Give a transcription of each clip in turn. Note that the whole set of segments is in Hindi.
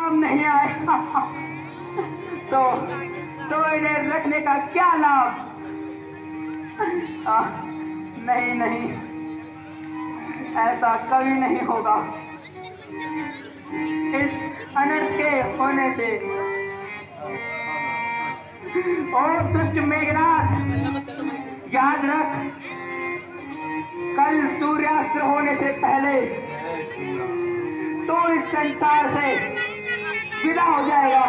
काम नहीं आए तो इन्हें रखने का क्या लाभ? नहीं नहीं, ऐसा कभी नहीं होगा। इस अनर्थ के होने से और दुष्ट मेघनाथ, याद रख, कल सूर्यास्त होने से पहले तो इस संसार से विदा हो जाएगा।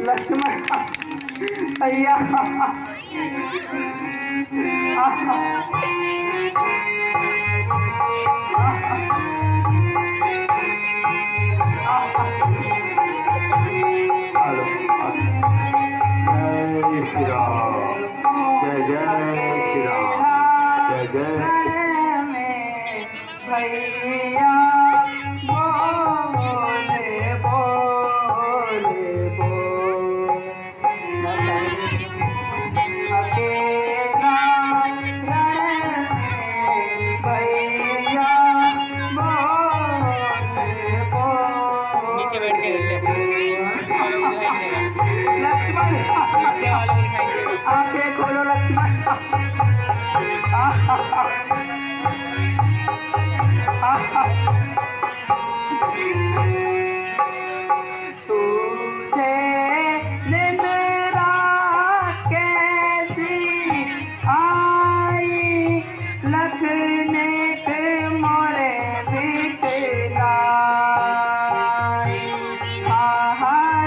लक्ष्मण भैया, जय श्री राम, जय जय श्री राम, जय जय भैया बोले बोले बोले अकेला भैया बोले बोले। नीचे बैठ के लक्ष्मण नीचे वालों को दिखाई देगा। आंखें खोलो लक्ष्मण। तुझे निद्रा कैसी आई, लखने के मोरे बिटलाई।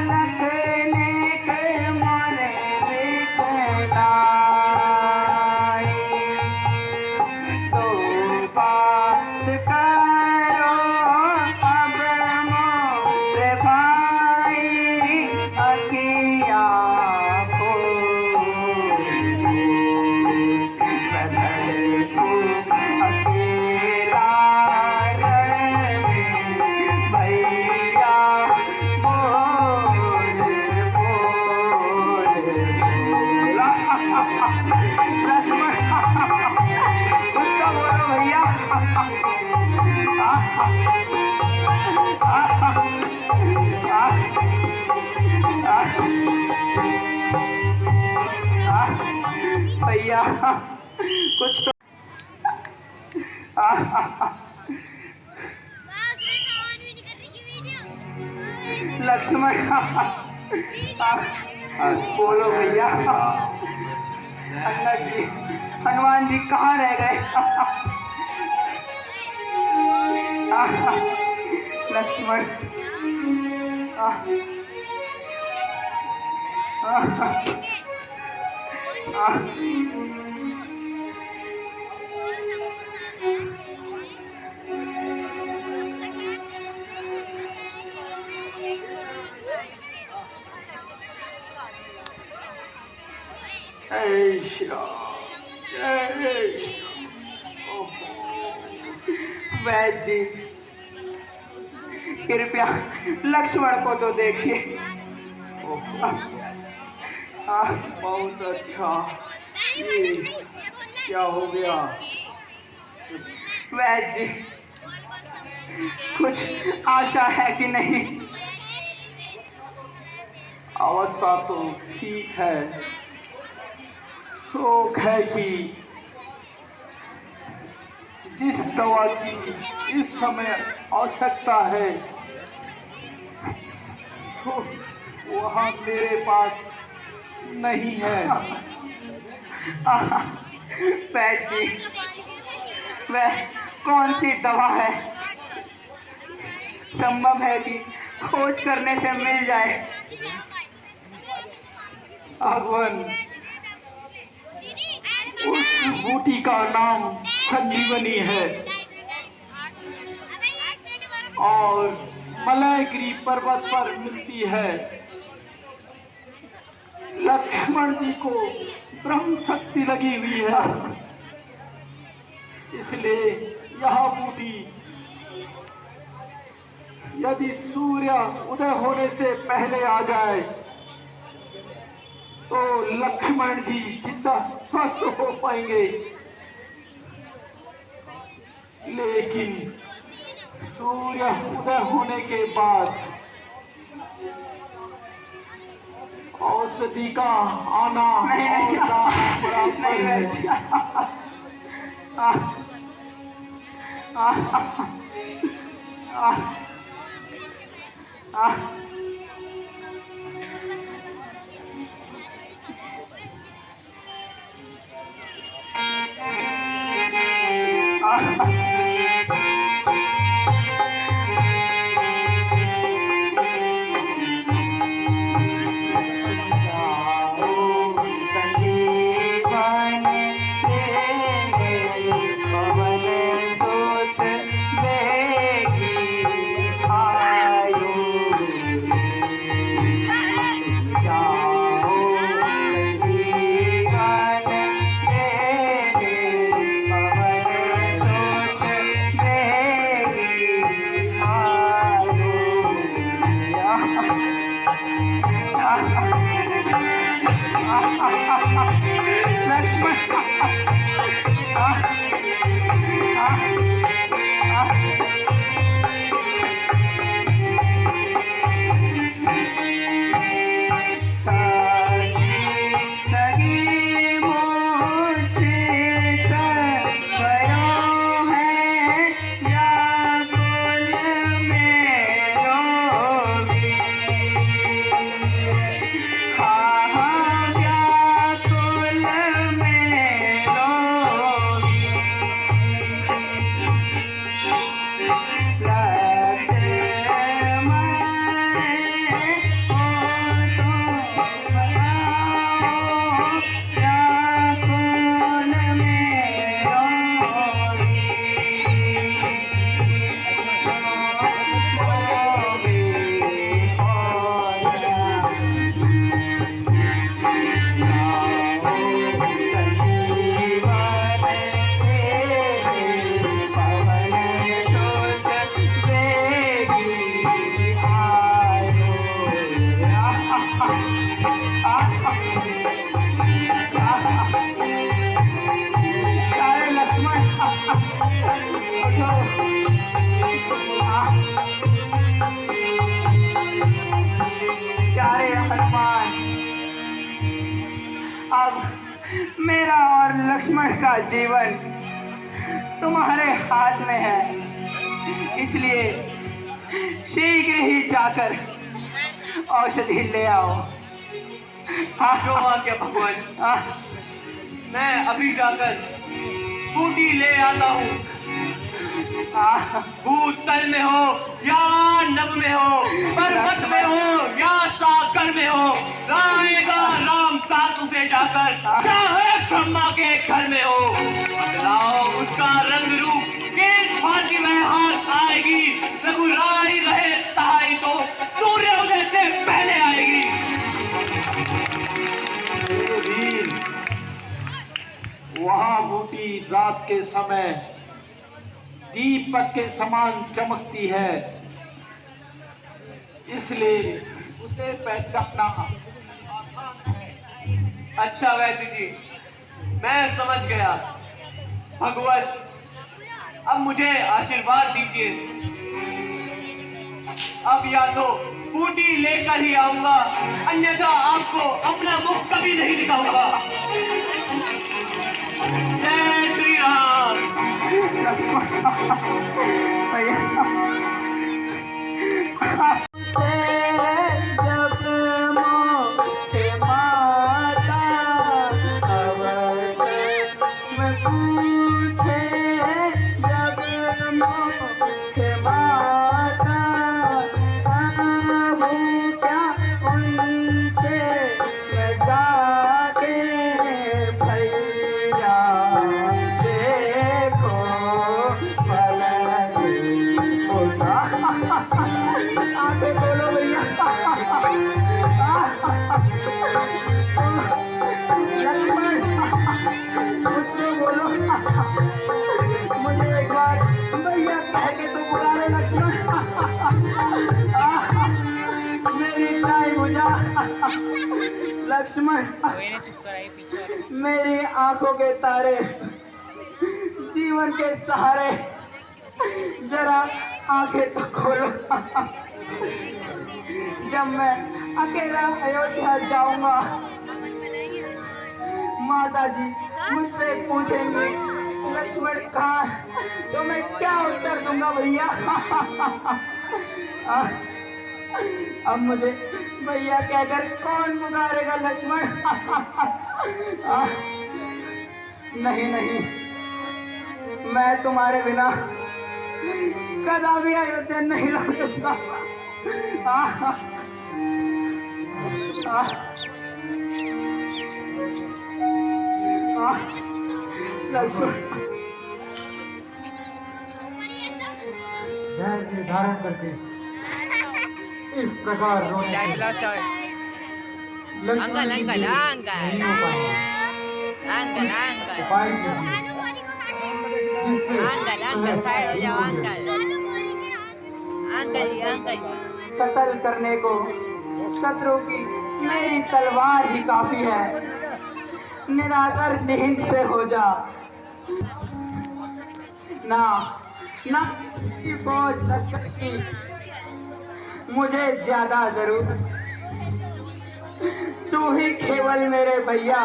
लखने के मोरे बिटलाई। तो बात करो अब मोरे भाई, अखिया अकेला भैया बोले बोले। लक्ष्मण उसका बोलो भैया। भैया कुछ तो लक्ष्मण बोलो भैया। अन्ना जी, हनुमान जी कहाँ रह गए? लक्ष्मण जय श्री राम, जय श्री राम। वैद्य जी, कृपया लक्ष्मण को तो देखिए। बहुत अच्छा। ये क्या हो गया? वैद्य जी, कुछ आशा है कि नहीं? अवस्था तो ठीक है, शोक है कि जिस दवा की इस समय आवश्यकता है तो वहाँ मेरे पास नहीं है। वैद्य जी, वह कौन सी दवा है? संभव है कि खोज करने से मिल जाए। भगवान, उस बूटी का नाम संजीवनी है और मलयगिरी पर्वत पर मिलती है। लक्ष्मण जी को ब्रह्म शक्ति लगी हुई है, इसलिए यह बूटी यदि सूर्य उदय होने से पहले आ जाए तो लक्ष्मण जी जिंदा स्वस्थ हो पाएंगे। लेकिन सूर्य उदय होने के बाद औषधि का आना नहीं, नहीं, और जाना बराबर नहीं, है। नहीं। आह, आह, आह, आह। अब मेरा और लक्ष्मण का जीवन तुम्हारे हाथ में है, इसलिए शीघ्र ही जाकर औषधि ले आओ। जो आज्ञा भगवान, मैं अभी जाकर बूटी ले आता हूँ। भूतल में हो या नभ में हो, पर्वत में हो या सागर में हो, लाएगा राम साधु से जाकर, चाहे ब्रह्मा के घर में हो। लाओ उसका रंग रूप, किस भांति वह हाथ आएगी, रघुराई रहे सहाय तो सूर्य उदय से पहले आएगी। वीर, वहां बूटी रात के समय दीपक के समान चमकती है, इसलिए उसे पहचानना आसान है। अच्छा वैद्य जी, मैं समझ गया। भगवत, अब मुझे आशीर्वाद दीजिए। अब या तो बूटी लेकर ही आऊंगा, अन्यथा आपको अपना मुख कभी नहीं दिखाऊंगा। जय श्री राम। लक्ष्मण, मेरी आंखों के तारे, जीवन के सहारे, जरा आंखें तो खोलो। जब मैं अकेला अयोध्या जाऊंगा, माता जी मुझसे पूछेंगे लक्ष्मण कहाँ, तो मैं क्या उत्तर दूंगा भैया? अब मुझे भैया कहकर कौन पुकारेगा लक्ष्मण? नहीं नहीं, मैं तुम्हारे बिना कदापि अयोध्या नहीं लौटूंगा। लक्ष्मण धैर्य धारण करके इस प्रकार रोने से अंकल अंकल अंकल नहीं हो पाएगा। अंकल अंकल उपाय कीजिए जिससे अंकल अंकल साइड हो जाओ अंकल अंकल जी अंकल जी। कत्ल करने को शत्रु की मेरी तलवार ही काफी है। निराकर निहित से हो जा ना ना, ये फौज लश्कर की मुझे ज्यादा जरूरत। तू ही केवल मेरे भैया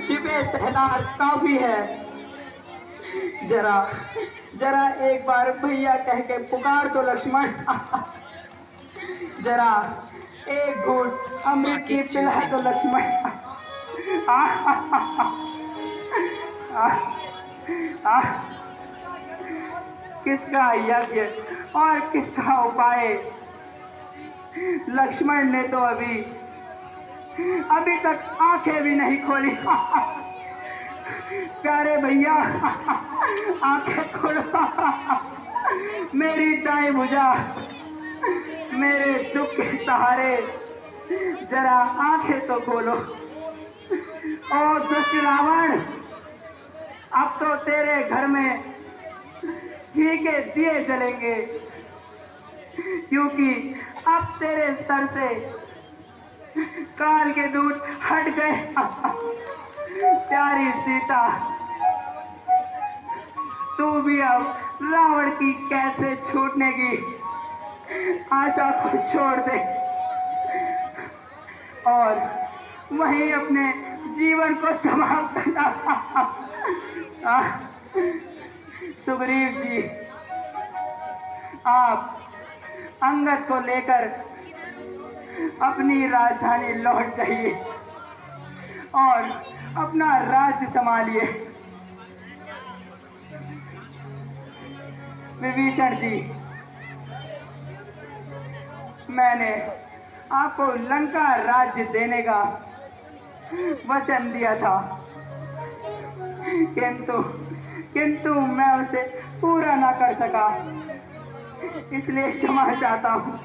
शिपे सहनार काफी है। जरा जरा एक बार भैया कह के पुकार तो लक्ष्मण। जरा एक घूंट अमृत की पिला तो लक्ष्मण। किसका यज्ञ और किसका उपाय? लक्ष्मण ने तो अभी तक आंखें भी नहीं खोली। प्यारे भैया आंखें खोलो, मेरी दाएं भुजा, मेरे दुख के सहारे जरा आंखें तो खोलो। ओ दुष्ट रावण, अब तो तेरे घर में घी के दिए जलेंगे, क्योंकि अब तेरे सर से काल के दूत हट गए। प्यारी सीता, तू भी अब रावण की कैसे छूटने की आशा को छोड़ दे और वहीं अपने जीवन को समाप्त करना। सुग्रीव जी, आप अंगद को लेकर अपनी राजधानी लौट जाइए और अपना राज्य संभालिए। विभीषण जी, मैंने आपको लंका राज्य देने का वचन दिया था, किंतु मैं उसे पूरा ना कर सका, इसलिए क्षमा चाहता हूँ।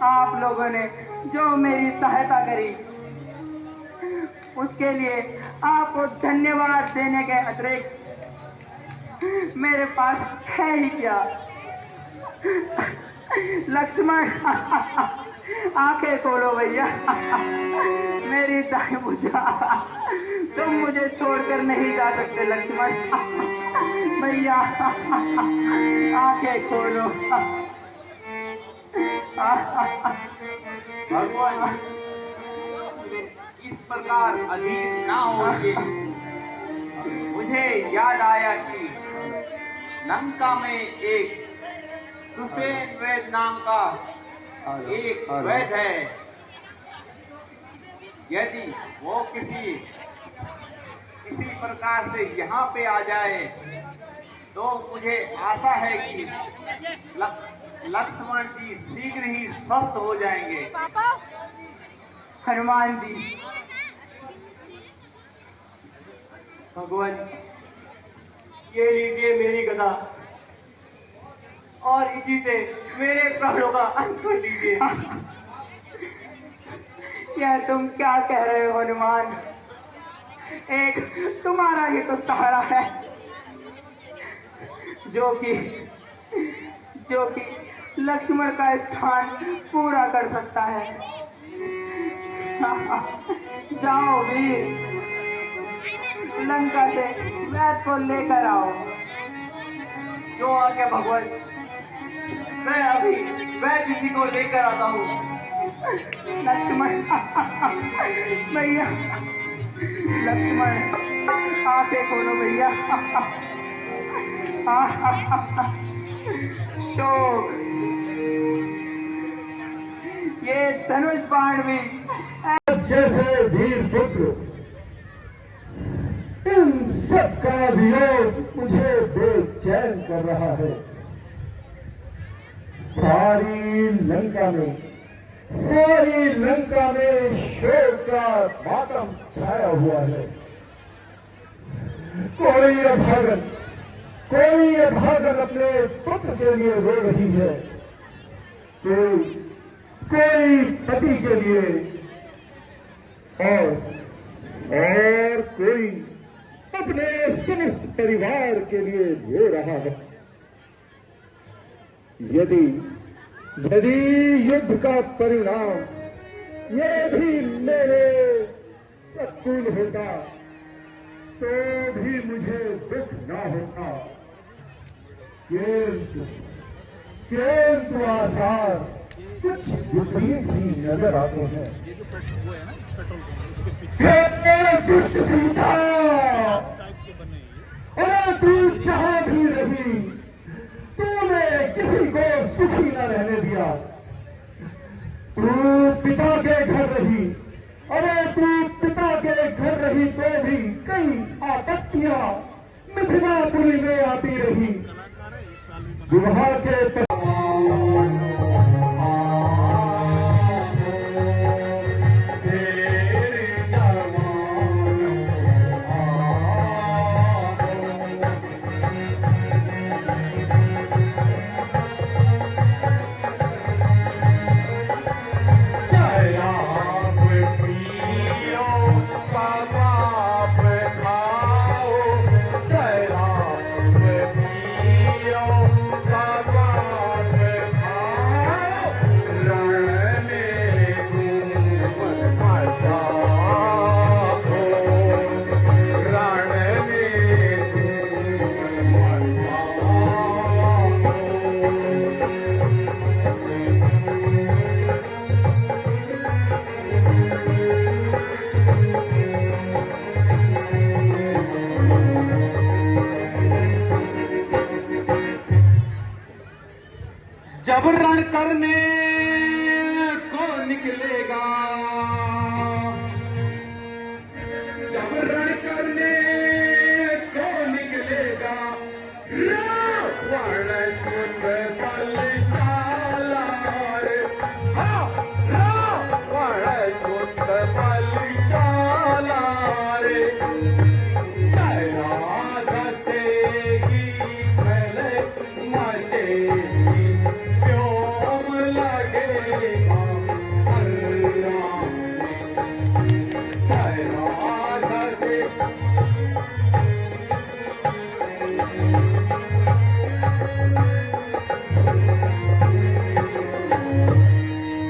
आप लोगों ने जो मेरी सहायता करी उसके लिए आपको धन्यवाद देने के अतिरिक्त मेरे पास है ही क्या? लक्ष्मण आंखें खोलो भैया, मेरी दाएं भुजा, तुम मुझे छोड़कर नहीं जा सकते लक्ष्मण। भैया आंखें खोलो। भगवान इस प्रकार अधीर ना होइए। मुझे याद आया कि लंका में एक सुसेन वैद नाम का एक वैद है। यदि वो किसी प्रकार से यहाँ पे आ जाए तो मुझे आशा है कि लक्ष्मण जी शीघ्र ही स्वस्थ हो जाएंगे। हनुमान जी, भगवान ये लीजिए मेरी गदा और इसी से मेरे प्राणों का अंत कर दीजिए। यह तुम क्या कह रहे हो हनुमान? एक तुम्हारा ही तो सहारा है जो कि लक्ष्मण का स्थान पूरा कर सकता है। जाओ वीर, लंका से वैद को लेकर आओ। जो आज्ञा भगवान। मैं अभी वैद्य जी को लेकर आता हूँ। लक्ष्मण भैया, लक्ष्मण आंखें खोलो भैया। शोक, ये धनुष बाण भी जैसे वीर पुत्र, इन सब का वियोग मुझे बेचैन कर रहा है। सारी लंका में शोक का मातम छाया हुआ है। कोई अभागन अपने पुत्र के लिए रो रही है, कोई पति के लिए, और कोई अपने समस्त परिवार के लिए रो रहा है। यदि युद्ध का परिणाम ये भी मेरे प्रतिकूल होता तो भी मुझे दुख न होता, किंतु आसार कुछ विपरीत ही नजर आते हैं। दुष्ट सीता, अरे तू जहां भी रही, तूने किसी को सुखी न रहने दिया। तू पिता के घर रही, अरे तू पिता के घर रही तो भी कई आपत्तियां मिथिलापुरी में आती रही। विवाह के जब रण करने को निकलेगा, जब रण करने को निकलेगा, रावण सुत बलशाला रे, रावण सुत बलशाला रे, धसेगी भले मचेगी,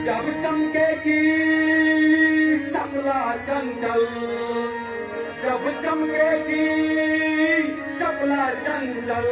जब चमकेगी चपला चंचल, जब चमकेगी चपला चंचल,